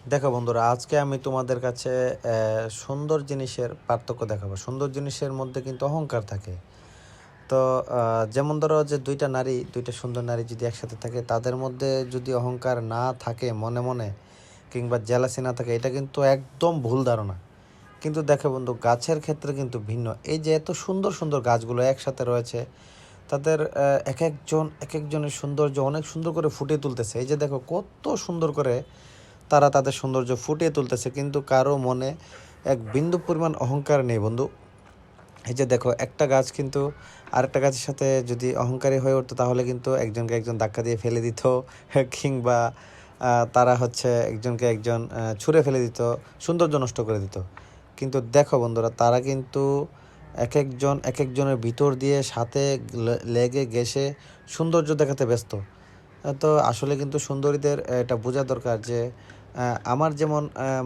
দেখো বন্ধুরা, আজকে আমি তোমাদের কাছে সুন্দর জিনিসের পার্থক্য দেখাবো। সুন্দর জিনিসের মধ্যে কিন্তু অহংকার থাকে। তো যেমন ধরো যে দুইটা সুন্দর নারী যদি একসাথে থাকে, তাদের মধ্যে যদি অহংকার না থাকে মনে মনে, কিংবা জেলাসি না থাকে, এটা কিন্তু একদম ভুল ধারণা। কিন্তু দেখো বন্ধু, গাছের ক্ষেত্রে কিন্তু ভিন্ন। এই যে এত সুন্দর সুন্দর গাছগুলো একসাথে রয়েছে, তাদের এক একজনের সৌন্দর্য অনেক সুন্দর করে ফুটিয়ে তুলতেছে। এই যে দেখো কত সুন্দর করে তারা তাদের সৌন্দর্য ফুটিয়ে তুলতেছে, কিন্তু কারো মনে এক বিন্দু পরিমাণ অহংকার নেই বন্ধু। এই যে দেখো, একটা গাছ কিন্তু আরেকটা গাছের সাথে যদি অহংকারী হয়ে উঠতো, তাহলে কিন্তু একজনকে একজন ধাক্কা দিয়ে ফেলে দিত কিংবা তারা হচ্ছে একজনকে একজন ছুঁড়ে ফেলে দিত, সৌন্দর্য নষ্ট করে দিত। কিন্তু দেখো বন্ধুরা, তারা কিন্তু এক একজনের ভিতর দিয়ে সাথে লেগে গেছে সৌন্দর্য দেখাতে ব্যস্ত। তো আসলে কিন্তু সুন্দরীদের এটা বোঝা দরকার যে আমার যেমন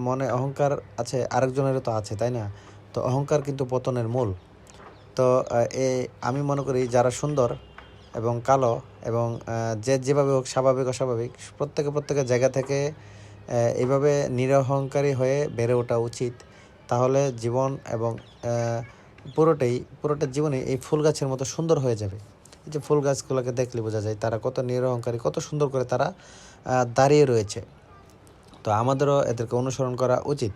মনে অহংকার আছে, আরেকজনেরও তো আছে, তাই না? তো অহংকার কিন্তু পতনের মূল। তো আমি মনে করি যারা সুন্দর এবং কালো এবং যে যেভাবে হোক, স্বাভাবিক অস্বাভাবিক, প্রত্যেকের জায়গা থেকে এইভাবে নিরহংকারী হয়ে বেড়ে ওঠা উচিত। তাহলে জীবন এবং পুরোটা জীবনে এই ফুল গাছের মতো সুন্দর হয়ে যাবে। এই যে ফুল গাছগুলোকে দেখলে বোঝা যায় তারা কত নিরহংকারী, কত সুন্দর করে তারা দাঁড়িয়ে রয়েছে। তো আমাদেরও এদেরকে অনুসরণ করা উচিত।